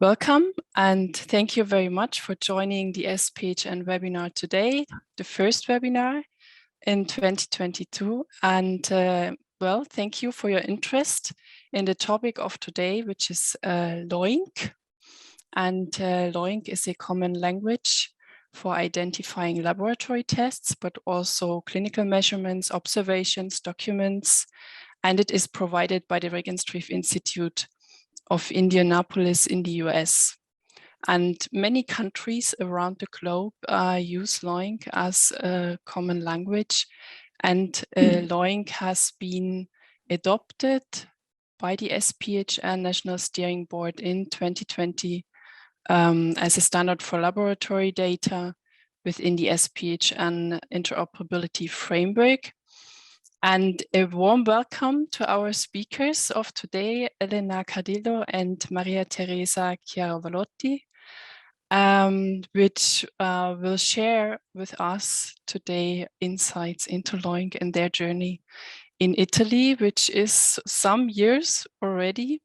Welcome, and thank you very much for joining the SPHN webinar today, the first webinar in 2022. And well, thank you for your interest in the topic of today, which is LOINC. And LOINC is a common language for identifying laboratory tests, but also clinical measurements, observations, documents, and it is provided by the Regenstrief Institute of Indianapolis in the US. And many countries around the globe use LOINC as a common language, and LOINC has been adopted by the SPHN National Steering Board in 2020 as a standard for laboratory data within the SPHN Interoperability Framework. And a warm welcome to our speakers of today, Elena Cardillo and Maria Teresa Chiaravalloti, which will share with us today insights into LOINC and their journey in Italy, which is some years already.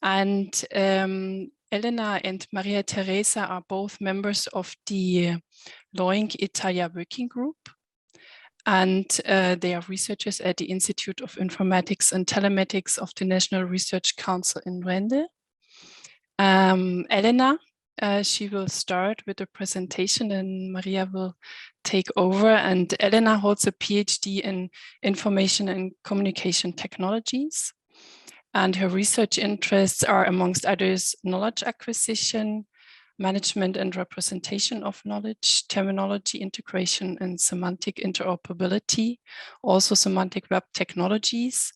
And Elena and Maria Teresa are both members of the LOINC Italia working group. And they are researchers at the Institute of Informatics and Telematics of the National Research Council in Rende. Elena, she will start with a presentation and Maria will take over. And Elena holds a PhD in Information and Communication Technologies. And her research interests are, amongst others, knowledge acquisition, management and representation of knowledge, terminology integration and semantic interoperability, also semantic web technologies.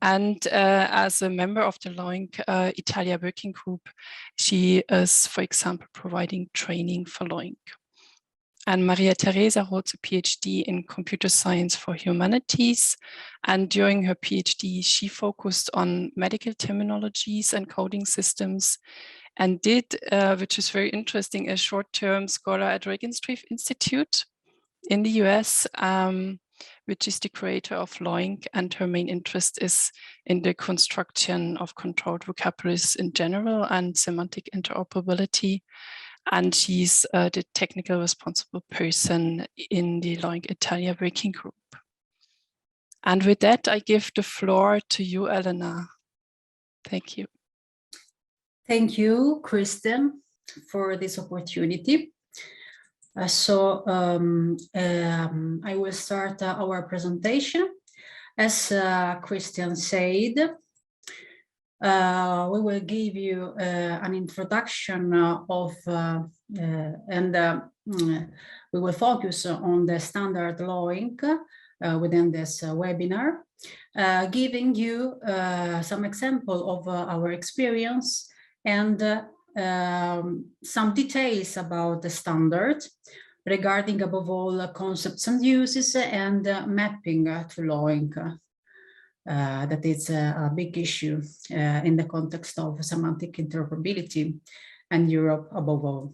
And as a member of the LOINC Italia working group, she is, for example, providing training for LOINC. And Maria Teresa holds a PhD in computer science for humanities. And during her PhD, she focused on medical terminologies and coding systems, and did, which is very interesting, a short-term scholar at Regenstrief Institute in the US, which is the creator of LOINC, and her main interest is in the construction of controlled vocabularies in general and semantic interoperability. And she's the technical responsible person in the LOINC Italia working group. And with that, I give the floor to you, Elena. Thank you. Thank you, Kristen, for this opportunity. I will start our presentation. As Kristen said, we will give you an introduction of, we will focus on the standard LOINC within this webinar, giving you some example of our experience and some details about the standard regarding, above all, concepts and uses and mapping to LOINC. That is a big issue in the context of semantic interoperability and Europe above all.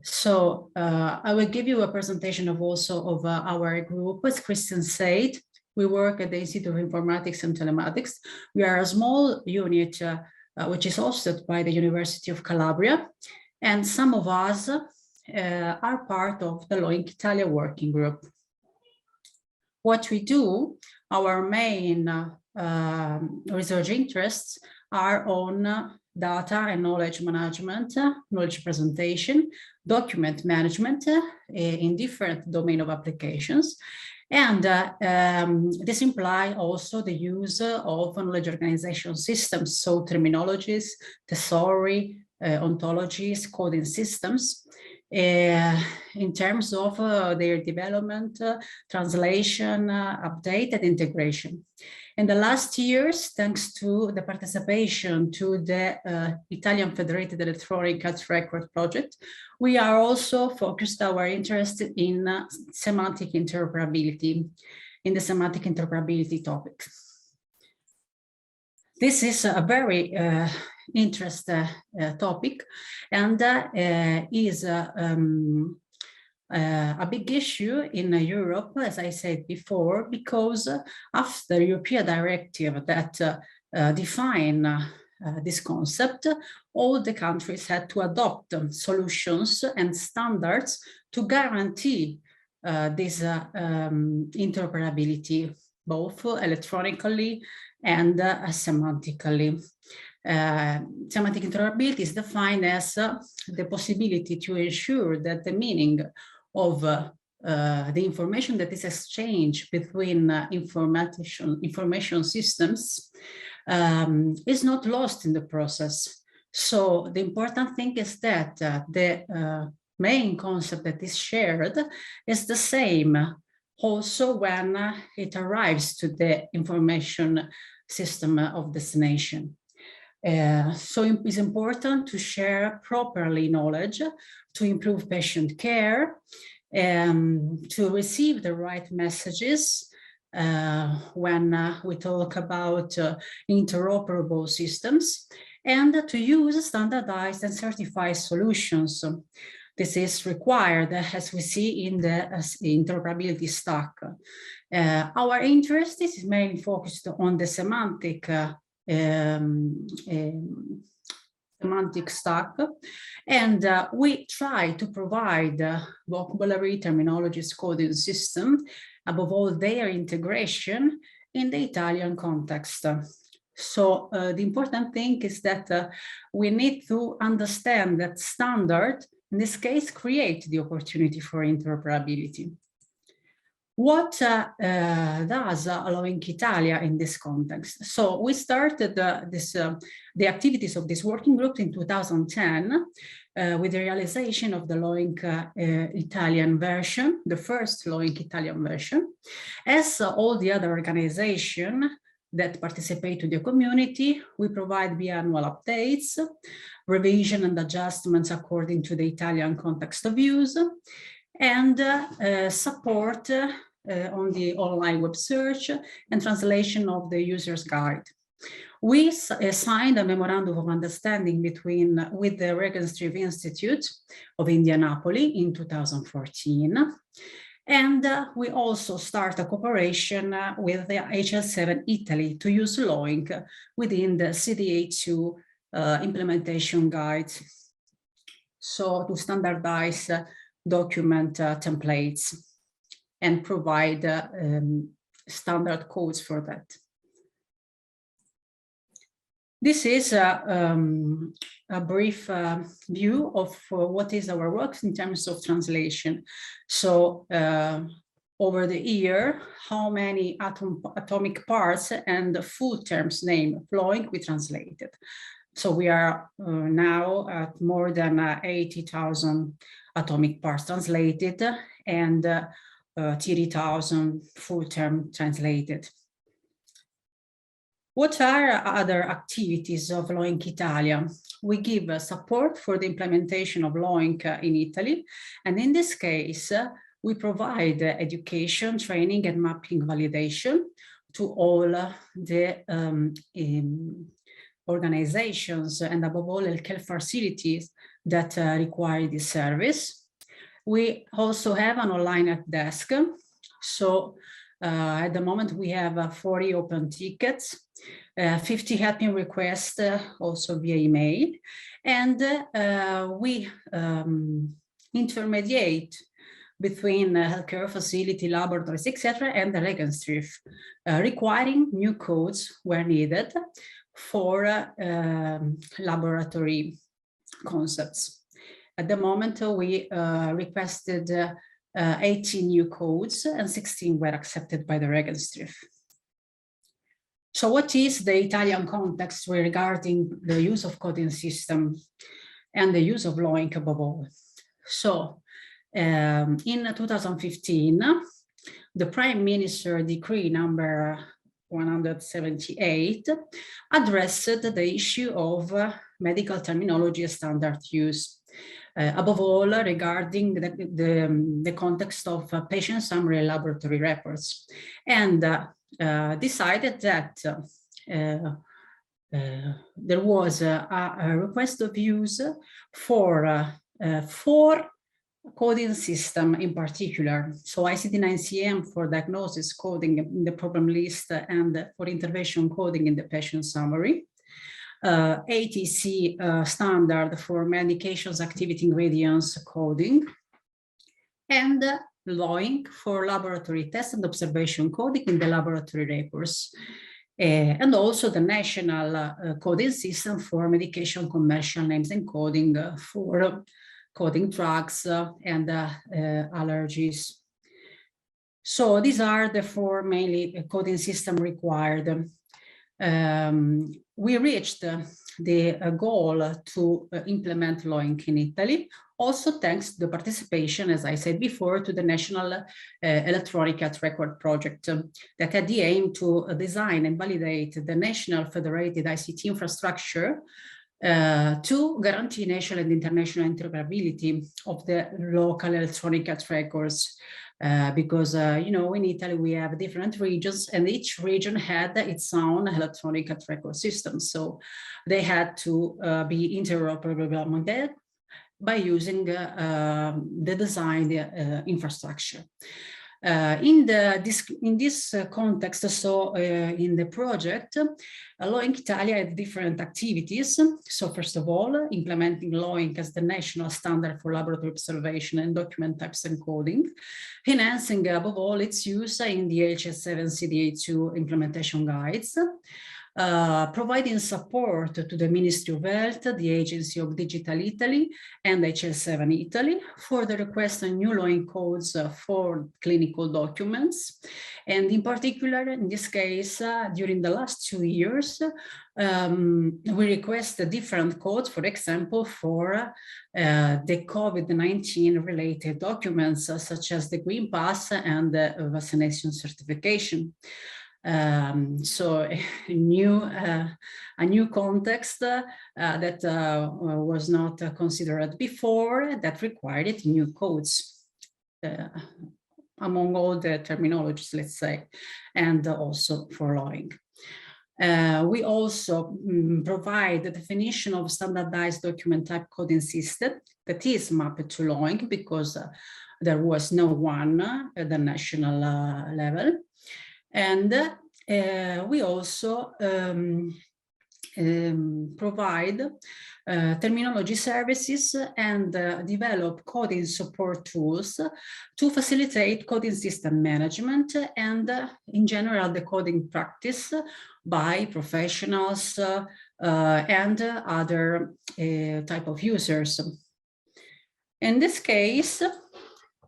So I will give you a presentation of our group. As Kristen said, we work at the Institute of Informatics and Telematics. We are a small unit which is hosted by the University of Calabria, and some of us are part of the LOINC Italia working group. What we do, our main research interests are on data and knowledge management, knowledge presentation, document management in different domain of applications. And this implies also the use of knowledge organization systems, so terminologies, thesauri, ontologies, coding systems, in terms of their development, translation, update, and integration. In the last years, thanks to the participation to the Italian Federated Electronic Health Record project, we are also focused our interest in semantic interoperability, in the semantic interoperability topic. This is a very interesting topic, and is a big issue in Europe, as I said before, because after the European directive that define this concept, all the countries had to adopt solutions and standards to guarantee this interoperability, both electronically and semantically. Semantic interoperability is defined as the possibility to ensure that the meaning of the information that is exchanged between information systems is not lost in the process. So the important thing is that the main concept that is shared is the same also when it arrives to the information system of destination. So it's important to share properly knowledge, to improve patient care, to receive the right messages when we talk about interoperable systems, and to use standardized and certified solutions. This is required, as we see in the interoperability stack. Our interest is mainly focused on the semantic stack, and we try to provide vocabulary, terminologies, coding system, above all their integration in the Italian context. So the important thing is that we need to understand that standard, in this case, create the opportunity for interoperability. What does LOINC Italia in this context? So we started the activities of this working group in 2010 with the realization of the LOINC Italian version, the first LOINC Italian version. As all the other organizations that participate to the community, we provide biannual updates, revision and adjustments according to the Italian context of use, and support on the online web search and translation of the user's guide. We signed a memorandum of understanding with the Regenstrief Institute of Indianapolis in 2014. And we also start a cooperation with the HL7 Italy to use LOINC within the CDA2 implementation guide. So to standardize document templates and provide standard codes for that. This is a brief view of what is our work in terms of translation. So over the year, how many atomic parts and food terms named LOINC we translated. So we are now at more than 80,000 atomic parts translated and 30,000 full term translated. What are other activities of LOINC Italia? We give support for the implementation of LOINC in Italy, and in this case, we provide education, training, and mapping validation to all the organizations and above all healthcare facilities that require this service. We also have an online help desk. So at the moment we have 40 open tickets, 50 helping requests also via email, and we intermediate between healthcare facility, laboratories, etc., and the Regenstrief, requiring new codes where needed for laboratory concepts. At the moment, we requested 18 new codes and 16 were accepted by the Regenstrief. So what is the Italian context regarding the use of coding system and the use of LOINC above all? So in 2015, the Prime Minister Decree number 178 addressed the issue of medical terminology standard use, above all regarding the context of patient summary laboratory reports, and decided that there was a request of use for 4 coding system in particular. So ICD-9-CM for diagnosis coding in the problem list and for intervention coding in the patient summary. ATC standard for medications activity ingredients coding, and LOINC for laboratory test and observation coding in the laboratory reports. And also the national coding system for medication commercial names and coding for coding drugs and allergies. So these are the four mainly coding system required. We reached the goal to implement LOINC in Italy, also thanks to the participation, as I said before, to the National Electronic Health Record Project that had the aim to design and validate the national federated ICT infrastructure to guarantee national and international interoperability of the local electronic health records. Because, you know, in Italy, we have different regions and each region had its own electronic health record system. So they had to be interoperable among them by using the designed infrastructure. In this context, so in the project, LOINC Italia had different activities. So first of all, implementing LOINC as the national standard for laboratory observation and document types and coding, enhancing above all its use in the HS7 CDA2 implementation guides, providing support to the Ministry of Health, the Agency of Digital Italy, and HS7 Italy for the request of new LOINC codes for clinical documents. And in particular, in this case, during the last 2 years, we request different codes, for example, for the COVID-19 related documents, such as the Green Pass and the vaccination certification. So a new context that was not considered before, that required new codes among all the terminologies, let's say, and also for LOINC. We also provide the definition of standardized document type coding system that is mapped to LOINC because there was no one at the national level. And we also provide terminology services and develop coding support tools to facilitate coding system management and in general the coding practice by professionals and other type of users. In this case,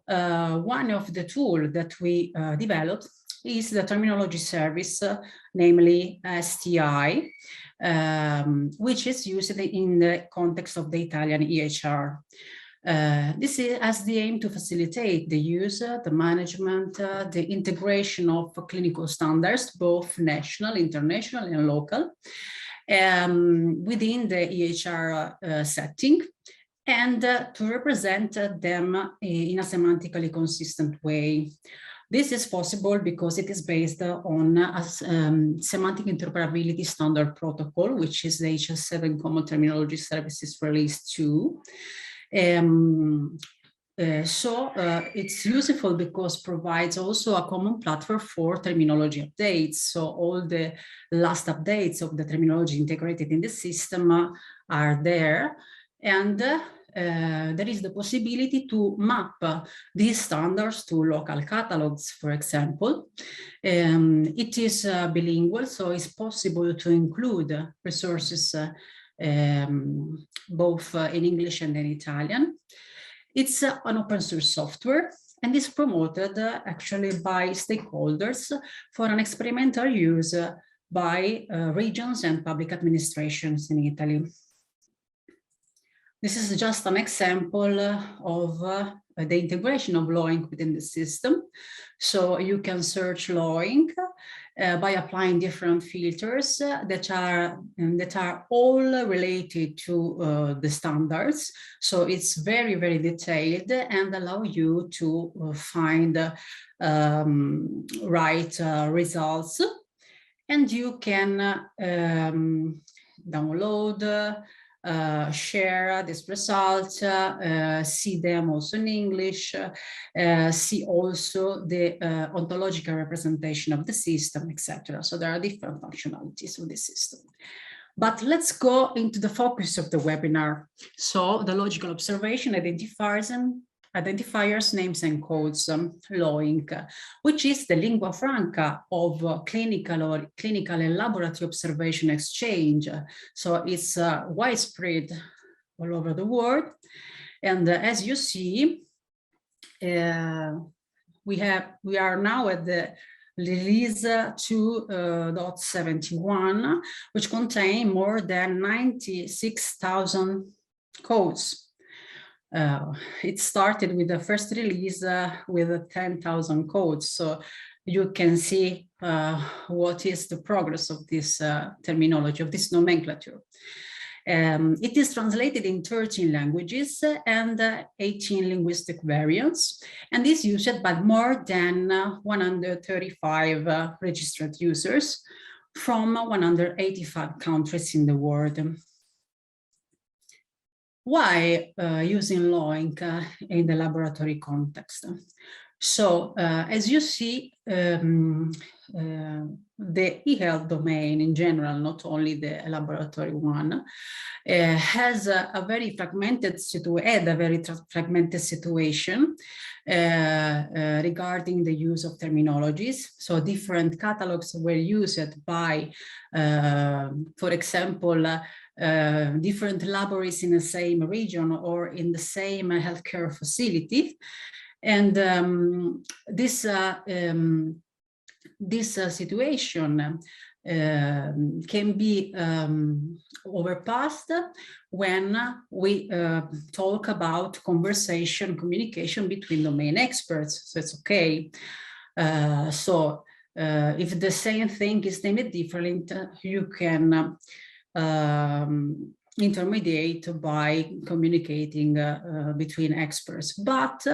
one of the tools that we developed is the terminology service, namely STI, which is used in the context of the Italian EHR. This has the aim to facilitate the use, the management, the integration of clinical standards, both national, international, and local, within the EHR setting, and to represent them in a semantically consistent way. This is possible because it is based on a semantic interoperability standard protocol, which is the HS7 Common Terminology Services Release 2. So it's useful because provides also a common platform for terminology updates. So all the last updates of the terminology integrated in the system are there. And there is the possibility to map these standards to local catalogs, for example. It is bilingual, so it's possible to include resources both in English and in Italian. It's an open source software and is promoted actually by stakeholders for an experimental use by regions and public administrations in Italy. This is just an example of the integration of LOINC within the system. So you can search LOINC by applying different filters that are all related to the standards. So it's very, very detailed and allow you to find right results. And you can download, share this result, see them also in English, see also the ontological representation of the system, etc. So there are different functionalities of the system. But let's go into the focus of the webinar. So the logical observation, identifiers, names and codes, LOINC, which is the lingua franca of clinical and laboratory observation exchange. So it's widespread all over the world. And as you see, we are now at the release 2.71, which contain more than 96,000 codes. It started with the first release with 10,000 codes. So you can see what is the progress of this terminology, of this nomenclature. It is translated in 13 languages and 18 linguistic variants, and is used by more than 135 registered users from 185 countries in the world. Why using LOINC in the laboratory context? So as you see, the e-health domain in general, not only the laboratory one, has a very fragmented situation regarding the use of terminologies. So different catalogs were used by, for example, different laboratories in the same region or in the same healthcare facility. And this situation can be overpassed when we talk about communication between domain experts. So it's okay. If the same thing is named different, you can intermediate by communicating between experts. But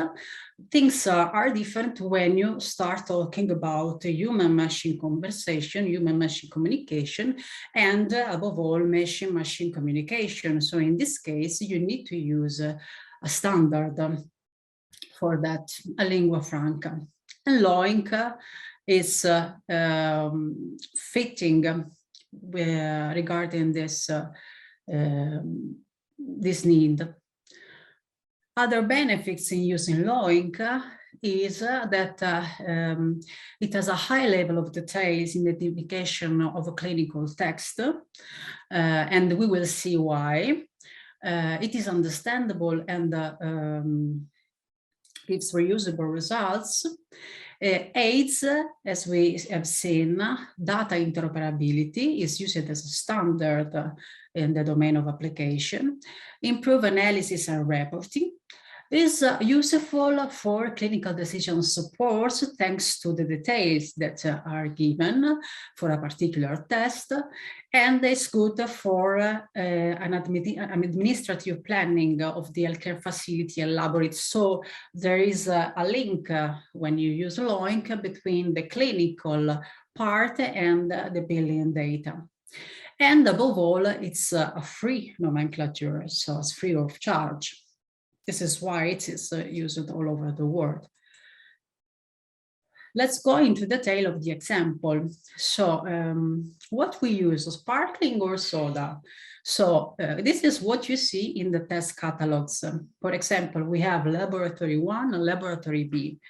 things are different when you start talking about human-machine conversation, human-machine communication, and above all, machine-machine communication. So in this case, you need to use a standard for that, a lingua franca. And LOINC is fitting regarding this this need. Other benefits in using LOINC is that it has a high level of details in the identification of a clinical text, and we will see why. It is understandable and gives reusable results. Aids, as we have seen, data interoperability is used as a standard in the domain of application. Improve analysis and reporting is useful for clinical decision support thanks to the details that are given for a particular test, and it's good for an administrative planning of the healthcare facility and laboratory. So there is a link when you use LOINC between the clinical part and the billing data. And above all, it's a free nomenclature, so it's free of charge. This is why it is used all over the world. Let's go into detail of the example. So what we use, sparkling or soda? So this is what you see in the test catalogs. For example, we have laboratory 1 and laboratory B.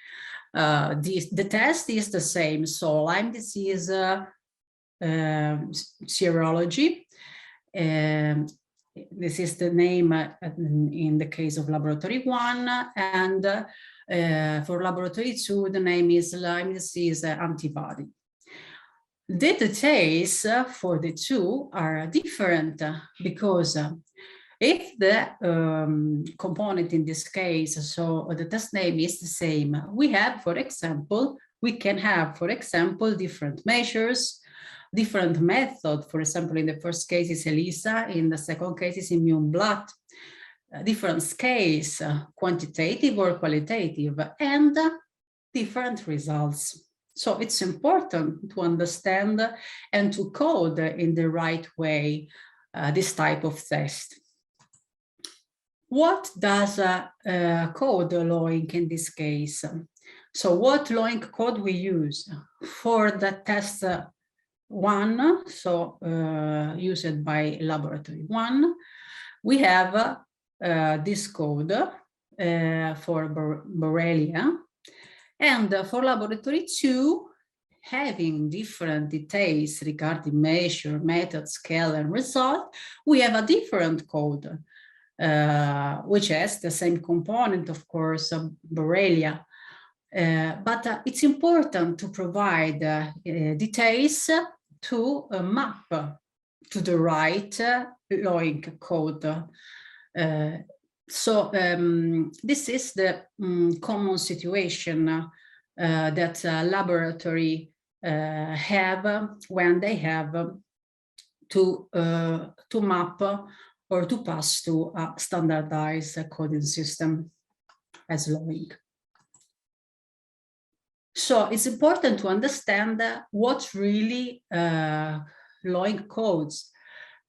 The test is the same. So Lyme disease serology. This is the name in the case of laboratory 1, and for laboratory 2, the name is Lyme disease antibody. The details for the two are different because if the component in this case, so the test name is the same, we have, for example, we can have, for example, different measures, different method. For example, in the first case is ELISA, in the second case is immune blood, different scales, quantitative or qualitative, and different results. So it's important to understand and to code in the right way this type of test. What does code LOINC in this case? So what LOINC code we use for the test 1, so used by laboratory 1, we have this code for Borrelia, and for laboratory 2, having different details regarding measure, method, scale, and result, we have a different code, which has the same component, of course, of Borrelia. But it's important to provide details to map to the right LOINC code. So this is the common situation that laboratory have when they have to map or to pass to a standardized coding system as LOINC. So it's important to understand what really LOINC codes.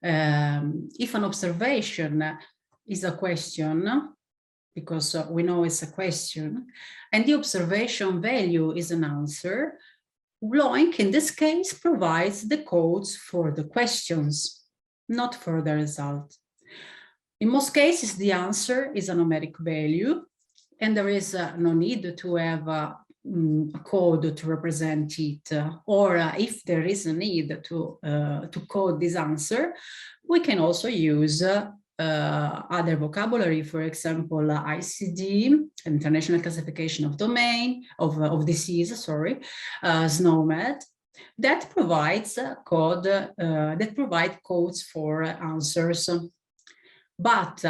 If an observation is a question, because we know it's a question, and the observation value is an answer, LOINC in this case provides the codes for the questions, not for the result. In most cases, the answer is a numeric value, and there is no need to have a code to represent it, or if there is a need to code this answer, we can also use other vocabulary, for example, ICD, International Classification of Domain, of Disease, sorry, SNOMED, that provides code, that provide codes for answers. But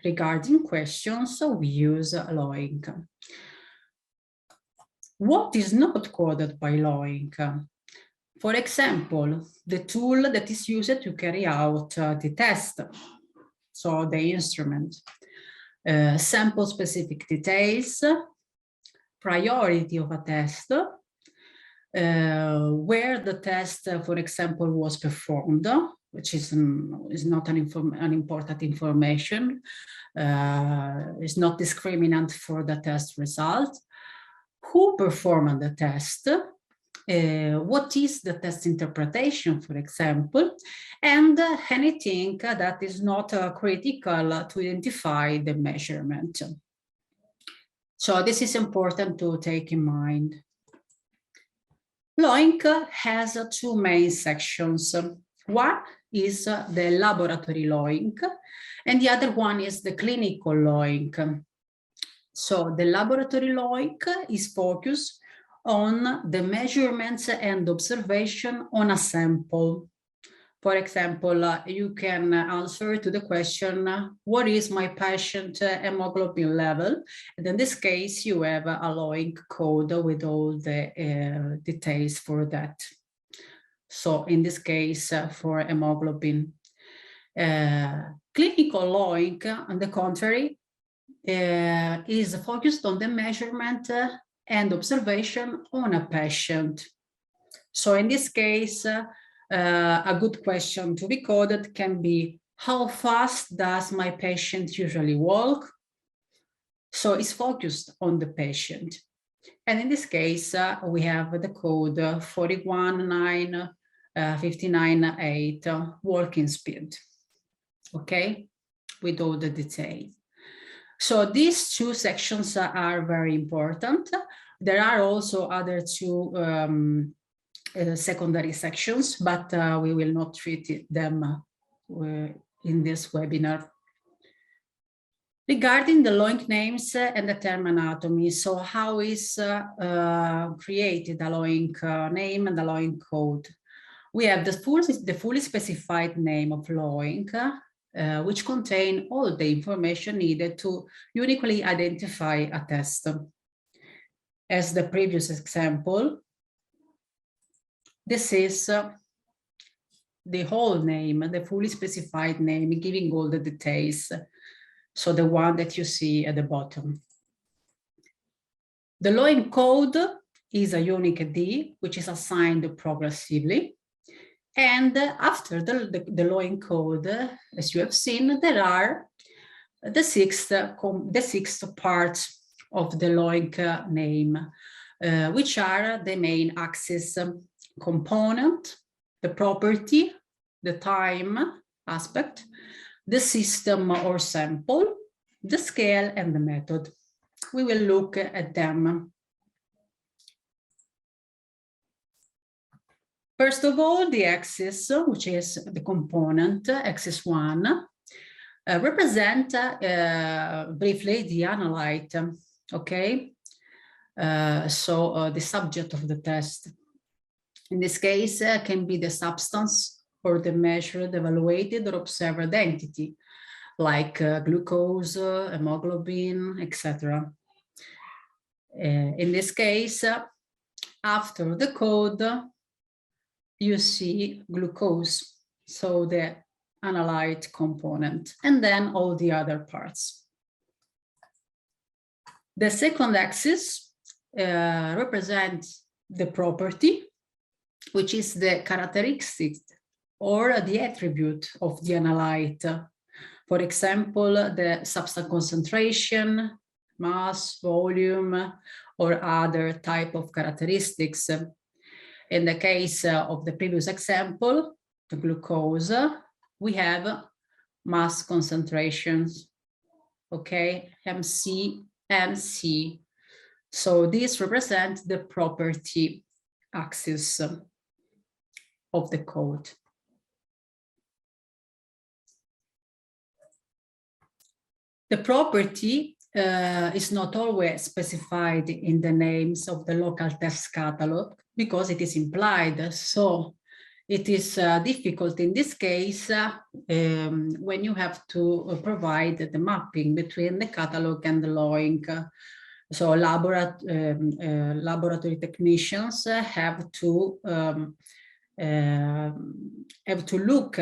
regarding questions, we use LOINC. What is not coded by LOINC? For example, the tool that is used to carry out the test, so the instrument, sample-specific details, priority of a test, where the test, for example, was performed, which is not an important information, is not discriminant for the test result, who performed the test, what is the test interpretation, for example, and anything that is not critical to identify the measurement. So this is important to take in mind. LOINC has two main sections. One is the laboratory LOINC, and the other one is the clinical LOINC. So the laboratory LOINC is focused on the measurements and observation on a sample. For example, you can answer to the question, what is my patient hemoglobin level? And in this case, you have a LOINC code with all the details for that. So in this case, for hemoglobin. Clinical LOINC, on the contrary, is focused on the measurement and observation on a patient. So in this case, a good question to be coded can be, how fast does my patient usually walk? So it's focused on the patient. And in this case, we have the code 41959.8 walking speed, okay, with all the details. So these two sections are very important. There are also other two secondary sections, but we will not treat them in this webinar. Regarding the LOINC names and the term anatomy, so how is created a LOINC name and the LOINC code? We have the fully specified name of LOINC, which contain all the information needed to uniquely identify a test. As the previous example, this is the whole name, the fully specified name, giving all the details. So the one that you see at the bottom. The LOINC code is a unique ID, which is assigned progressively. And after the LOINC code, as you have seen, there are the six parts of the LOINC name, which are the main axis component, the property, the time aspect, the system or sample, the scale, and the method. We will look at them. First of all, the axis, which is the component, axis 1, represent briefly the analyte, okay? The subject of the test. In this case, can be the substance or the measured, evaluated, or observed entity, like glucose, hemoglobin, etc. In this case, after the code, you see glucose, so the analyte component, and then all the other parts. The second axis represents the property, which is the characteristic or the attribute of the analyte. For example, the substance concentration, mass, volume, or other type of characteristics. In the case of the previous example, the glucose, we have mass concentrations, okay, MC and C. So this represents the property axis of the code. The property is not always specified in the names of the local test catalog because it is implied. So it is difficult in this case when you have to provide the mapping between the catalog and the LOINC. So laboratory technicians have to look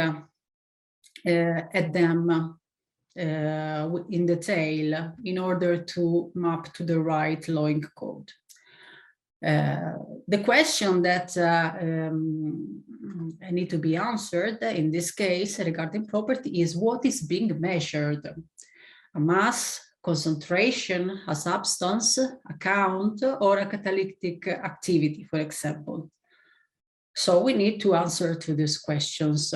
at them in detail in order to map to the right LOINC code. The question that need to be answered in this case regarding property is what is being measured: a mass, concentration, a substance, a count, or a catalytic activity, for example. So we need to answer to these questions.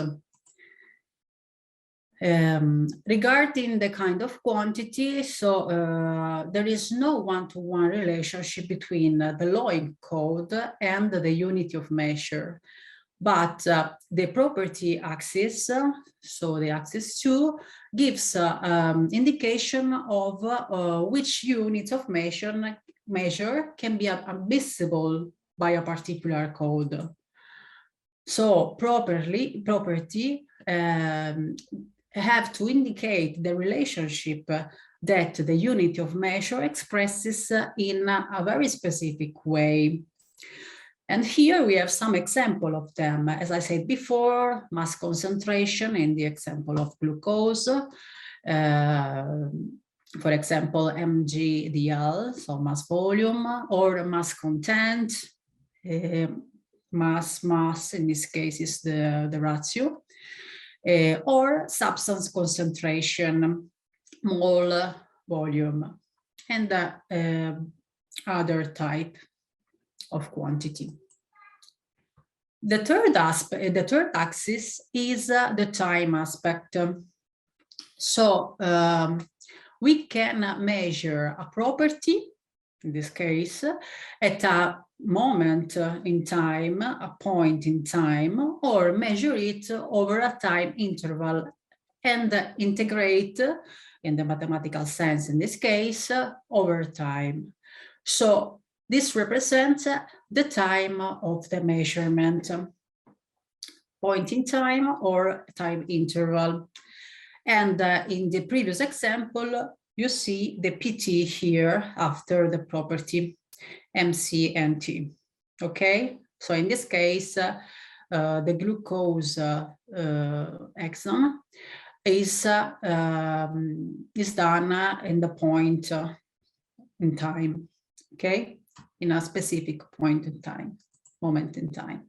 Regarding the kind of quantity, so there is no one-to-one relationship between the LOINC code and the unit of measure, but the property axis, so the axis 2, gives indication of which units of measure can be admissible by a particular code. So property have to indicate the relationship that the unit of measure expresses in a very specific way. And here we have some example of them. As I said before, mass concentration in the example of glucose, for example, mg/dl, so mass volume, or mass content, mass, in this case is the ratio, or substance concentration, mole, volume, and other type of quantity. The third axis is the time aspect. So we can measure a property, in this case, at a moment in time, a point in time, or measure it over a time interval and integrate, in the mathematical sense in this case, over time. So this represents the time of the measurement, point in time or time interval. And in the previous example, you see the PT here after the property MC and T. Okay, so in this case, the glucose exon is done in the point in time. Okay, in a specific point in time, moment in time.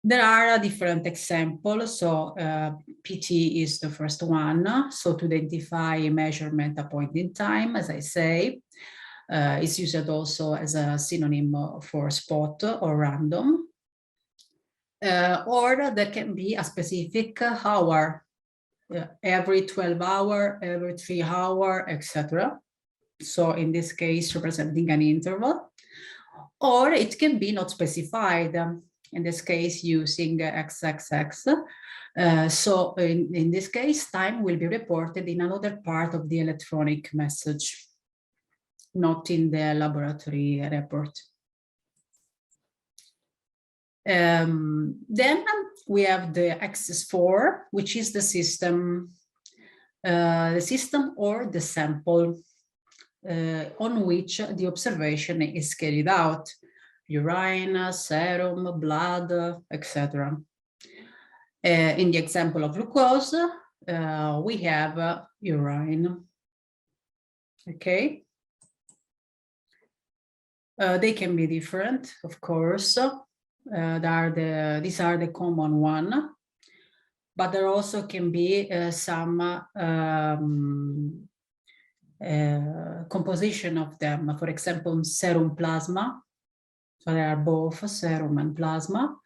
There are different examples. So PT is the first one. So to identify a measurement a point in time, as I say, is used also as a synonym for spot or random. or there can be a specific hour, every 12 hour, every 3 hour, etc. So in this case, representing an interval, or it can be not specified, in this case, using XXX. So in this case, time will be reported in another part of the electronic message, not in the laboratory report. Then we have the axis 4, which is the system or the sample on which the observation is carried out: urine, serum, blood, etc. In the example of glucose, we have urine. Okay. They can be different, of course. These are the common one, but there also can be some composition of them. For example, serum plasma. So they are both serum and plasma.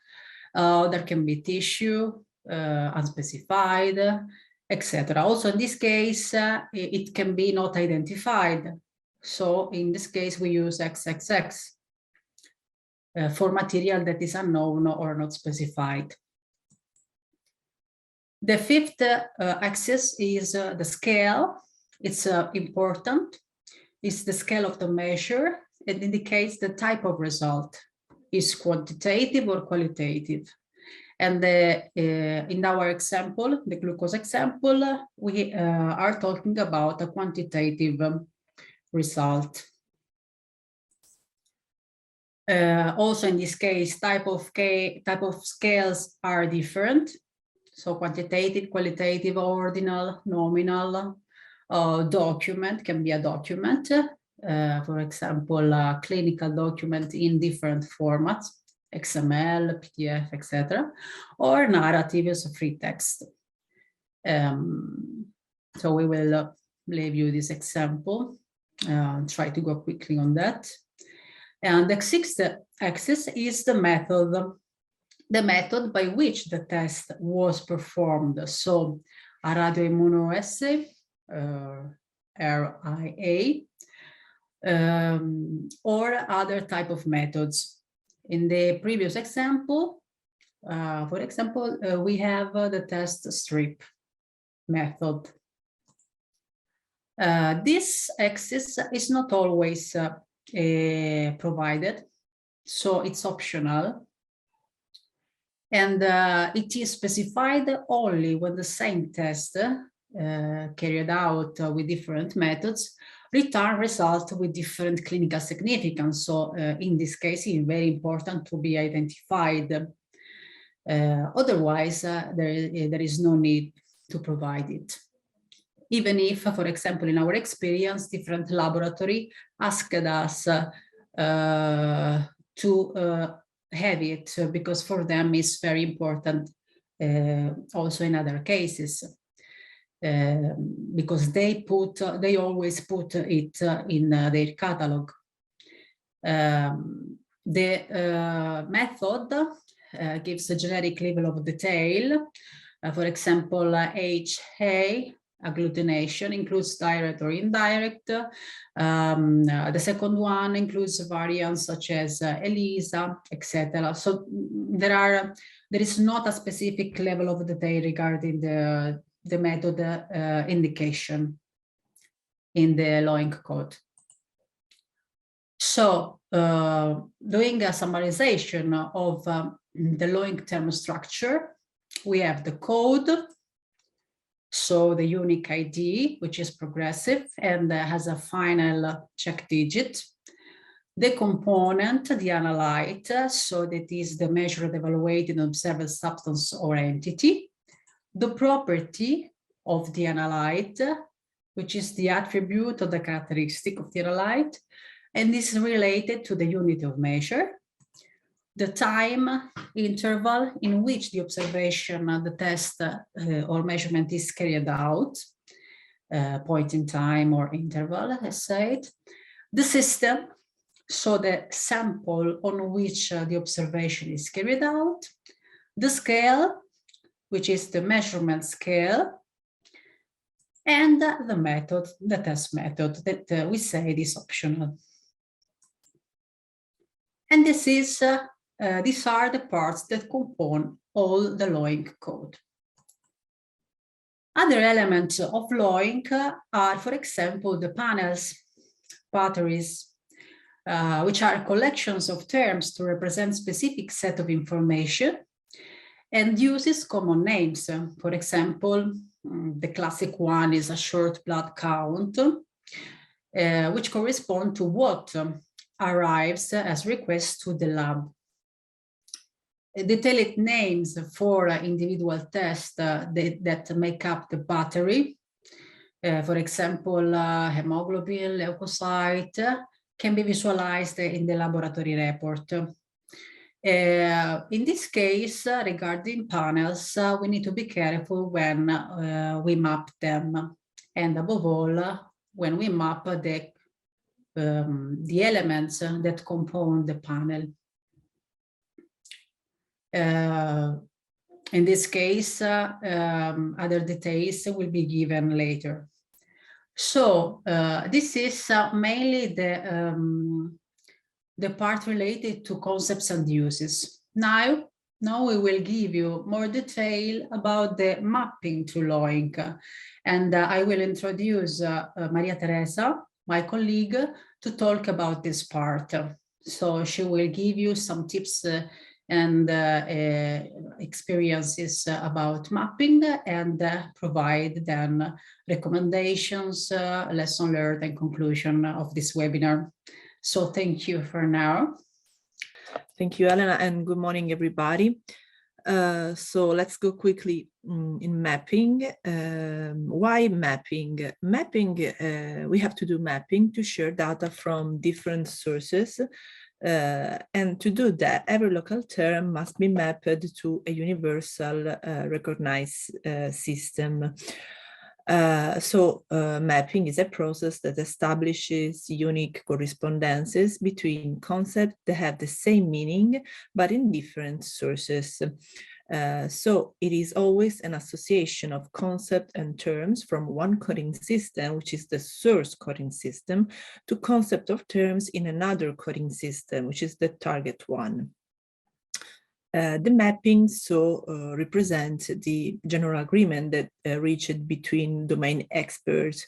There can be tissue, unspecified, etc. Also, in this case, it can be not identified. So in this case, we use XXX for material that is unknown or not specified. The fifth axis is the scale. It's important. It's the scale of the measure. It indicates the type of result. Is quantitative or qualitative. And in our example, the glucose example, we are talking about a quantitative result. Also, in this case, type of scales are different. So quantitative, qualitative, ordinal, nominal. Document can be a document. For example, a clinical document in different formats, XML, PDF, etc. Or narrative is free text. So we will leave you this example. Try to go quickly on that. And the sixth axis is the method by which the test was performed. So a radioimmunoassay, RIA, or other type of methods. In the previous example, for example, we have the test strip method. This axis is not always provided, so it's optional. And it is specified only when the same test carried out with different methods return results with different clinical significance. So in this case, it's very important to be identified. Otherwise, there is no need to provide it. Even if, for example, in our experience, different laboratory asked us to have it, because for them it's very important also in other cases. Because they always put it in their catalog. The method gives a generic level of detail. For example, HA agglutination includes direct or indirect. The second one includes variants such as ELISA, etc. So there is not a specific level of detail regarding the method indication in the LOINC code. So doing a summarization of the LOINC term structure, we have the code, so the unique ID, which is progressive and has a final check digit. The component, the analyte, so that is the measured, evaluated, observed substance or entity. The property of the analyte, which is the attribute or the characteristic of the analyte, and this is related to the unit of measure. The time interval in which the observation, the test or measurement is carried out, point in time or interval, as said. The system, so the sample on which the observation is carried out. the scale, which is the measurement scale, and the method, the test method that we said is optional. And these are the parts that compose all the LOINC code. Other elements of LOINC are, for example, the panels, batteries, which are collections of terms to represent specific set of information, and uses common names. For example, the classic one is a short blood count, which correspond to what arrives as requests to the lab. Detailed names for individual tests that make up the battery, for example, hemoglobin, leukocyte, can be visualized in the laboratory report. In this case, regarding panels, we need to be careful when we map them, and above all, when we map the elements that compose the panel. In this case, other details will be given later. So this is mainly the part related to concepts and uses. Now we will give you more detail about the mapping to LOINC, and I will introduce Maria Teresa, my colleague, to talk about this part. So she will give you some tips and experiences about mapping, and provide then recommendations, lesson learned, and conclusion of this webinar. So thank you for now. Thank you, Elena, and good morning, everybody. So let's go quickly in mapping. Why mapping? Mapping, we have to do mapping to share data from different sources. And to do that, every local term must be mapped to a universal recognized system. Mapping is a process that establishes unique correspondences between concepts that have the same meaning, but in different sources. So it is always an association of concept and terms from one coding system, which is the source coding system, to concept of terms in another coding system, which is the target one. The mapping represents the general agreement that reached between domain experts,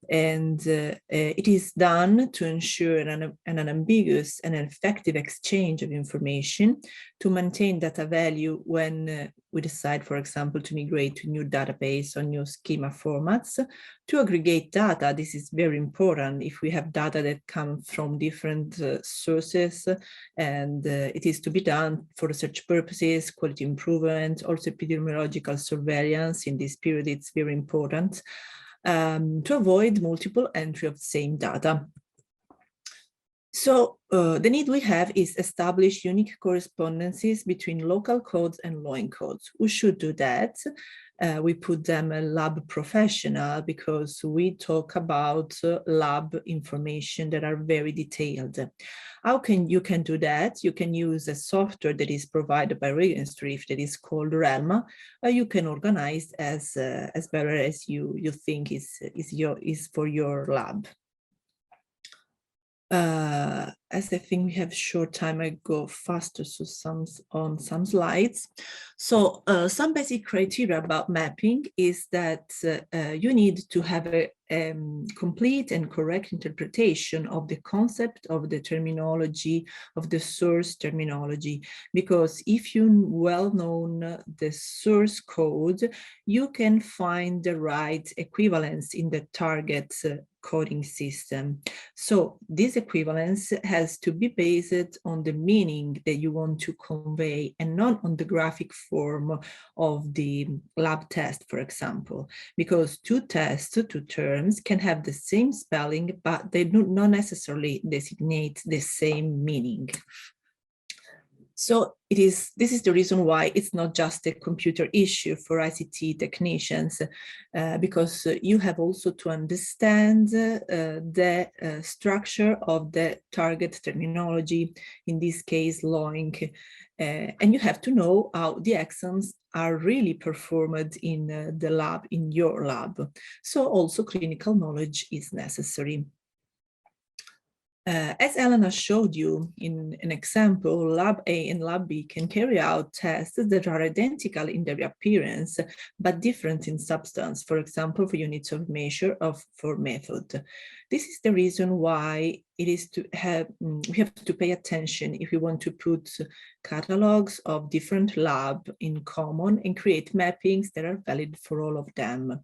and it is done to ensure an unambiguous and effective exchange of information, to maintain data value when we decide, for example, to migrate to new database or new schema formats, to aggregate data. This is very important if we have data that come from different sources, and it is to be done for research purposes, quality improvement, also epidemiological surveillance. In this period, it's very important. To avoid multiple entry of same data. So the need we have is establish unique correspondences between local codes and LOINC codes. We should do that. We put them a lab professional because we talk about lab information that are very detailed. How can you do that? You can use a software that is provided by Regenstrief that is called Realm. You can organize as better as you think is for your lab. As I think we have short time, I go faster on some slides. So some basic criteria about mapping is that you need to have a complete and correct interpretation of the concept, of the terminology, of the source terminology, because if you well know the source code, you can find the right equivalence in the target coding system. So this equivalence has to be based on the meaning that you want to convey and not on the graphic form of the lab test, for example, because two terms can have the same spelling, but they do not necessarily designate the same meaning. So this is the reason why it's not just a computer issue for ICT technicians, because you have also to understand the structure of the target terminology, in this case LOINC, and you have to know how the exams are really performed in the lab, in your lab. So also clinical knowledge is necessary. As Elena showed you in an example, Lab A and Lab B can carry out tests that are identical in their appearance, but different in substance, for example, for units of measure for method. This is the reason why it is to have, we have to pay attention if we want to put catalogs of different labs in common and create mappings that are valid for all of them.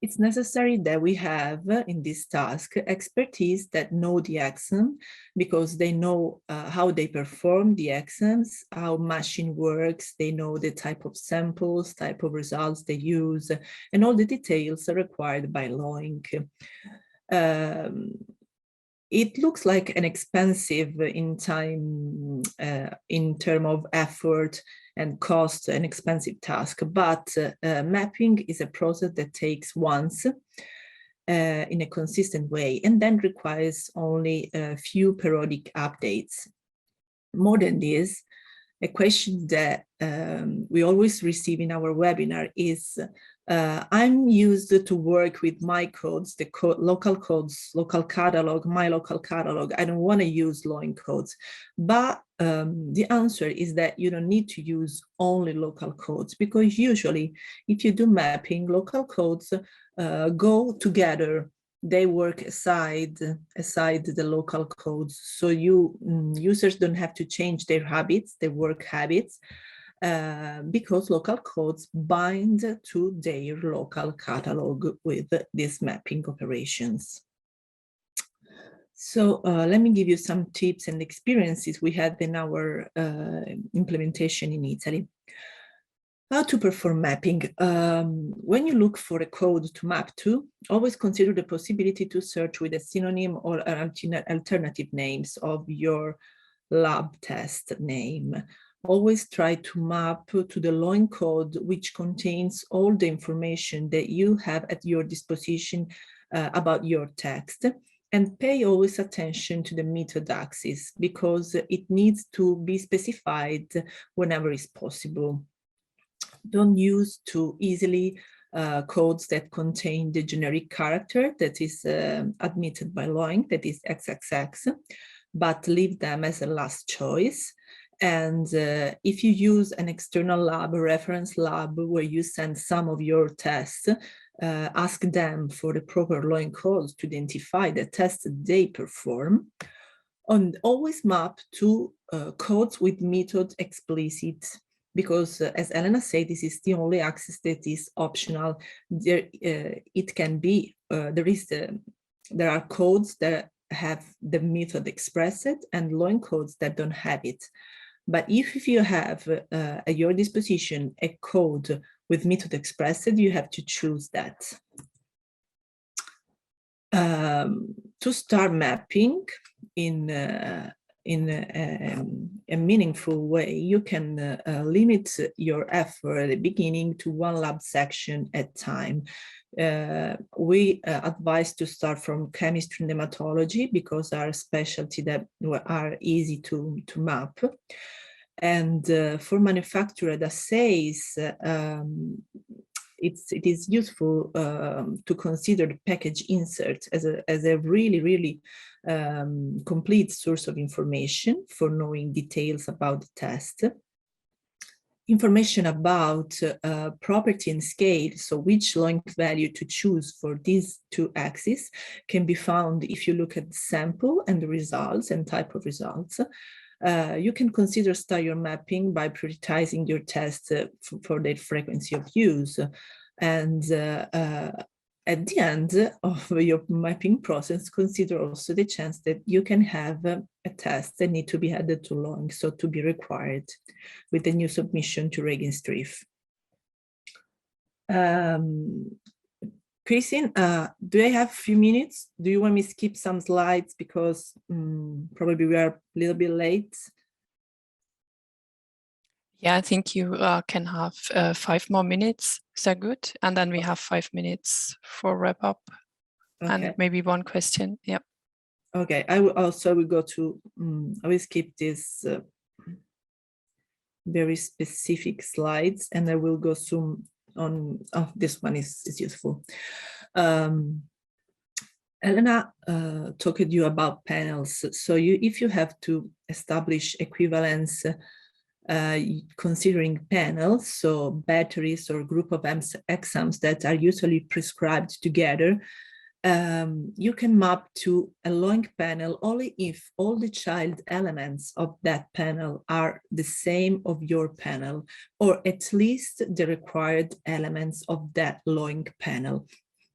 It's necessary that we have in this task expertise that know the exam, because they know how they perform the exams, how machine works, they know the type of samples, type of results they use, and all the details are required by LOINC. It looks like an expensive in time, in terms of effort and cost, an expensive task, but mapping is a process that takes once in a consistent way and then requires only a few periodic updates. More than this, a question that we always receive in our webinar is, I'm used to work with my codes, the local codes, local catalog, my local catalog. I don't want to use LOINC codes. But the answer is that you don't need to use only local codes, because usually if you do mapping, local codes go together. They work aside the local codes. So users don't have to change their habits, their work habits, because local codes bind to their local catalog with these mapping operations. So let me give you some tips and experiences we had in our implementation in Italy. How to perform mapping. When you look for a code to map to, always consider the possibility to search with a synonym or alternative names of your lab test name. Always try to map to the LOINC code, which contains all the information that you have at your disposition about your text. And pay always attention to the method axis, because it needs to be specified whenever is possible. Don't use too easily codes that contain the generic character that is admitted by LOINC, that is XXX, but leave them as a last choice. And if you use an external lab, a reference lab, where you send some of your tests, ask them for the proper LOINC codes to identify the tests they perform. And always map to codes with method explicit, because as Elena said, this is the only access that is optional. There, it can be, there are codes that have the method expressed and LOINC codes that don't have it. But if you have at your disposition a code with method expressed, you have to choose that. To start mapping in a meaningful way, you can limit your effort at the beginning to one lab section at a time. We advise to start from chemistry and hematology, because our specialty that are easy to map. And for manufactured assays, it is useful to consider the package insert as a really complete source of information for knowing details about the test. Information about property and scale, so which LOINC value to choose for these two axes, can be found if you look at the sample and the results and type of results. You can consider stereo mapping by prioritizing your tests for their frequency of use. And at the end of your mapping process, consider also the chance that you can have a test that need to be added to LOINC, so to be required with the new submission to Regenstrief. Christine, do I have a few minutes? Do you want me to skip some slides because probably we are a little bit late? Yeah, I think you can have 5 more minutes. Is that good? And then we have 5 minutes for wrap up. Okay. And maybe one question. Yeah. Okay, I will also go to, I will skip this very specific slides and I will go soon on, oh, this one is useful. Elena talked to you about panels. So if you have to establish equivalence considering panels, so batteries or group of exams that are usually prescribed together, you can map to a LOINC panel only if all the child elements of that panel are the same of your panel, or at least the required elements of that LOINC panel.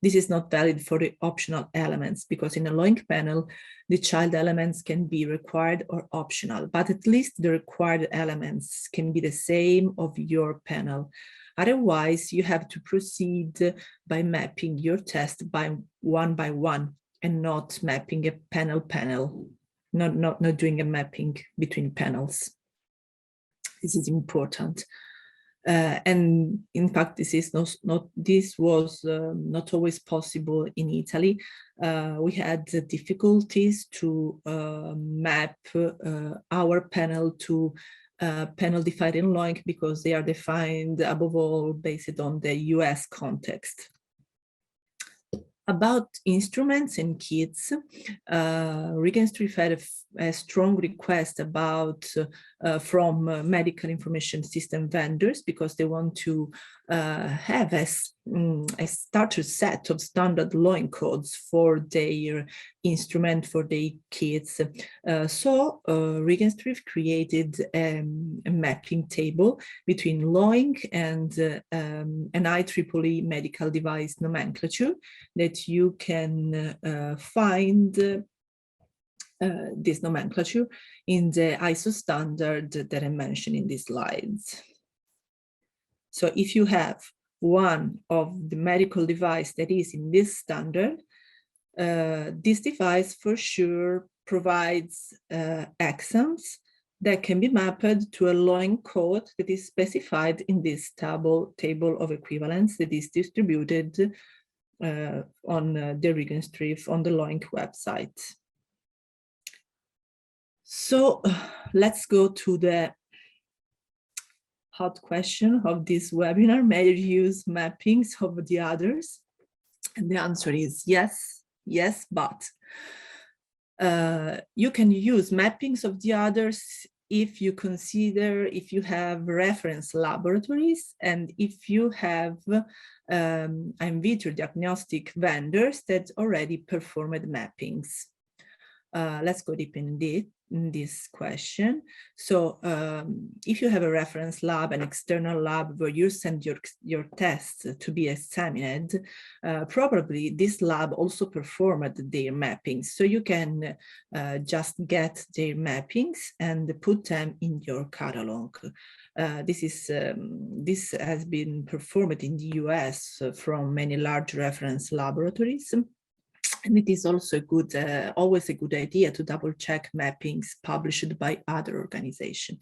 This is not valid for the optional elements because in a LOINC panel, the child elements can be required or optional, but at least the required elements can be the same of your panel. Otherwise, you have to proceed by mapping your test by one and not mapping a panel, not doing a mapping between panels. This is important. And in fact, this was not always possible in Italy. We had difficulties to map our panel to panel defined in LOINC because they are defined above all based on the US context. About instruments and kits, Regenstrief had a strong request about from medical information system vendors because they want to have a starter set of standard LOINC codes for their instrument, for their kits. So Regenstrief created a mapping table between LOINC and an IEEE medical device nomenclature that you can find this nomenclature in the ISO standard that I mentioned in these slides. So if you have one of the medical device that is in this standard, this device for sure provides exams that can be mapped to a LOINC code that is specified in this table of equivalence that is distributed on the Regenstrief on the LOINC website. So let's go to the hot question of this webinar. May you use mappings of the others? And the answer is yes, yes, but you can use mappings of the others if you consider, if you have reference laboratories and if you have in vitro diagnostic vendors that already performed mappings. Let's go deep in this question. So if you have a reference lab, an external lab where you send your tests to be examined, probably this lab also performed their mappings. So you can just get their mappings and put them in your catalog. This has been performed in the US from many large reference laboratories. And it is also a good, always a good idea to double check mappings published by other organizations.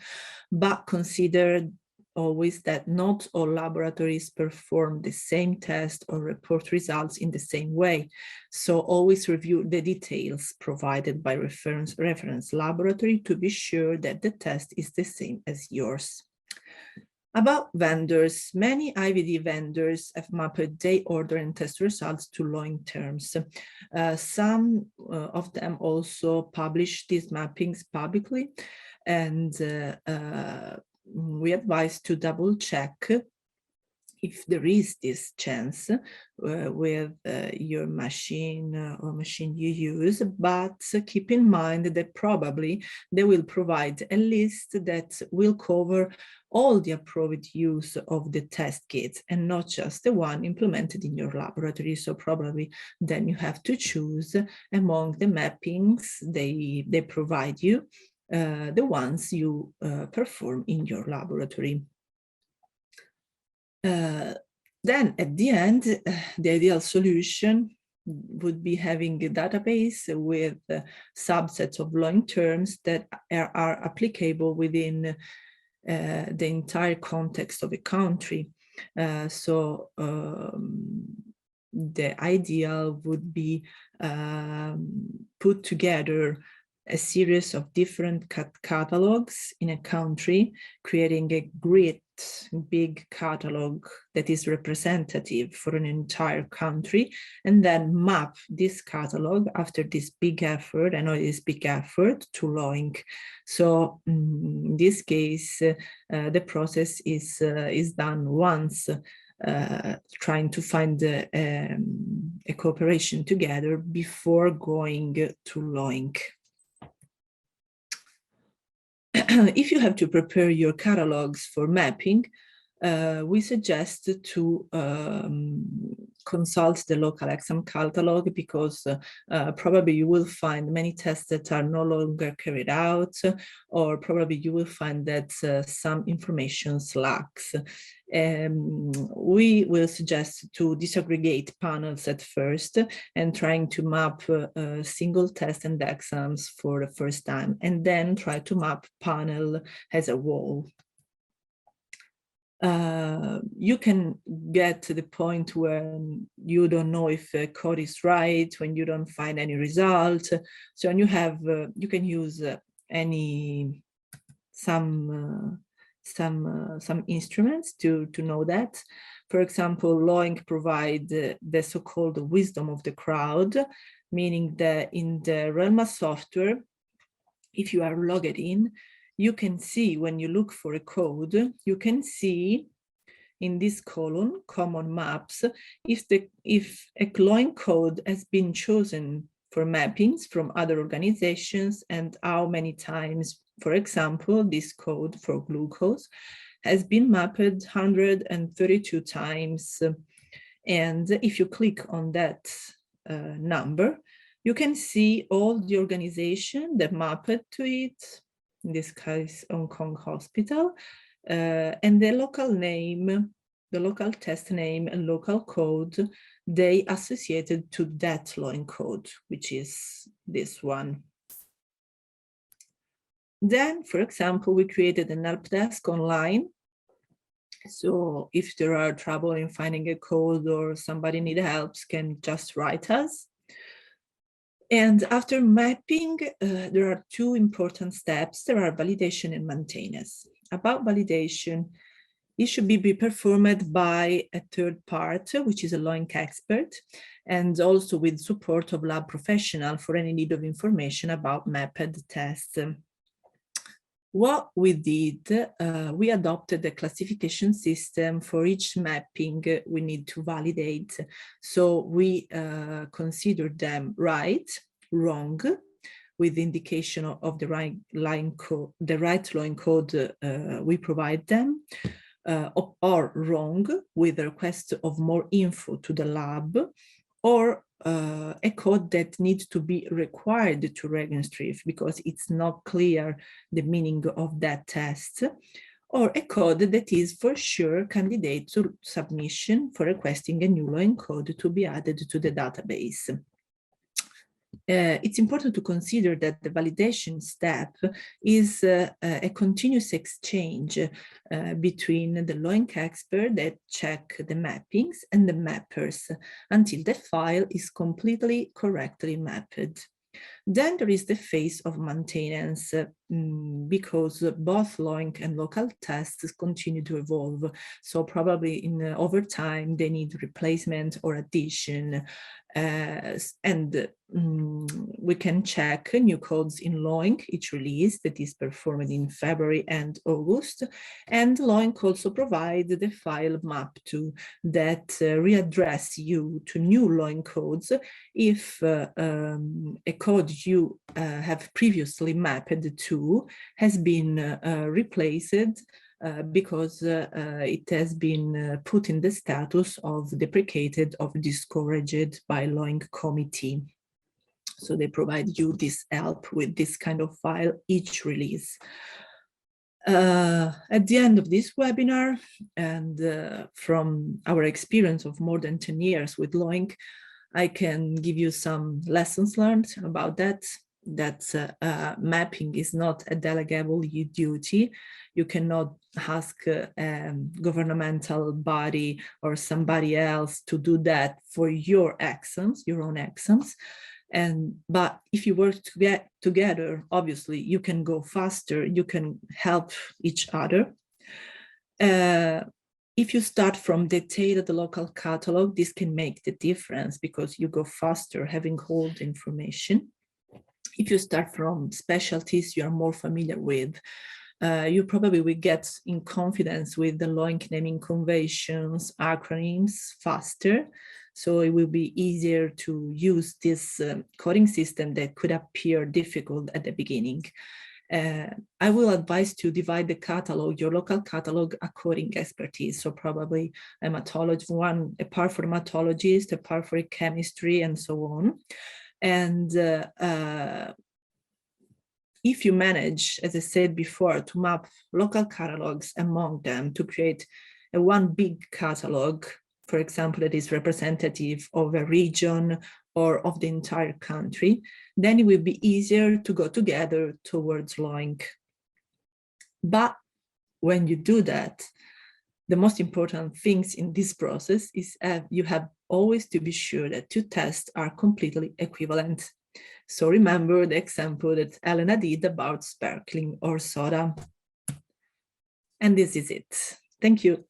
But consider always that not all laboratories perform the same test or report results in the same way. So always review the details provided by reference laboratory to be sure that the test is the same as yours. About vendors, many IVD vendors have mapped their order and test results to LOINC terms. Some of them also publish these mappings publicly, and we advise to double check if there is this chance with your machine or machine you use, but keep in mind that probably they will provide a list that will cover all the approved use of the test kits and not just the one implemented in your laboratory. So probably then you have to choose among the mappings they provide you, the ones you perform in your laboratory. Then at the end, the ideal solution would be having a database with subsets of LOINC terms that are applicable within the entire context of a country. The ideal would be put together a series of different catalogs in a country, creating a great big catalog that is representative for an entire country, and then map this catalog after this big effort, I know it is big effort, to LOINC. So in this case, the process is done once, trying to find a cooperation together before going to LOINC. If you have to prepare your catalogs for mapping, we suggest to consult the local exam catalog, because probably you will find many tests that are no longer carried out, or probably you will find that some information lacks. We will suggest to disaggregate panels at first and trying to map single tests and exams for the first time, and then try to map panel as a whole. You can get to the point where you don't know if a code is right, when you don't find any result. So when you have, you can use some instruments to know that. For example, LOINC provide the so-called wisdom of the crowd, meaning that in the realm of software, if you are logged in, you can see, when you look for a code, you can see in this column, common maps, if a LOINC code has been chosen for mappings from other organizations, and how many times. For example, this code for glucose has been mapped 132 times. And if you click on that number, you can see all the organization that mapped to it, in this case, Hong Kong Hospital, and the local name, the local test name and local code they associated to that LOINC code, which is this one. Then, for example, we created an help desk online. So if there are trouble in finding a code or somebody needs help, can just write us. And after mapping, there are two important steps. There are validation and maintenance. About validation, it should be performed by a third party, which is a LOINC expert, and also with support of lab professional for any need of information about mapped tests. What we did, we adopted a classification system for each mapping we need to validate. So we consider them right, wrong, with indication of the right LOINC code we provide them, or wrong, with a request of more info to the lab, or a code that needs to be required to Regenstrief because it's not clear the meaning of that test, or a code that is for sure candidate to submission for requesting a new LOINC code to be added to the database. It's important to consider that the validation step is a continuous exchange between the LOINC expert that check the mappings and the mappers until the file is completely correctly mapped. Then there is the phase of maintenance, because both LOINC and local tests continue to evolve. So probably over time, they need replacement or addition. And we can check new codes in LOINC, each release that is performed in February and August. And LOINC also provides the file map2 that readdress you to new LOINC codes if a code you have previously mapped to has been replaced because it has been put in the status of deprecated or discouraged by LOINC committee. So they provide you this help with this kind of file each release. At the end of this webinar, and from our experience of more than 10 years with LOINC, I can give you some lessons learned about that mapping is not a delegable duty. You cannot ask a governmental body or somebody else to do that for your exams, your own exams. But if you work together, obviously you can go faster, you can help each other. If you start from detailed local catalog, this can make the difference because you go faster having all the information. If you start from specialties you are more familiar with, you probably will get in confidence with the LOINC naming conventions, acronyms faster. So it will be easier to use this coding system that could appear difficult at the beginning. I will advise to divide the catalog, your local catalog, according to expertise. So probably a part for hematologist, a part for chemistry, and so on. And if you manage, as I said before, to map local catalogs among them to create one big catalog, for example, that is representative of a region or of the entire country, then it will be easier to go together towards LOINC. But when you do that, the most important things in this process is you have always to be sure that two tests are completely equivalent. So remember the example that Elena did about sparkling or soda. And this is it. Thank you.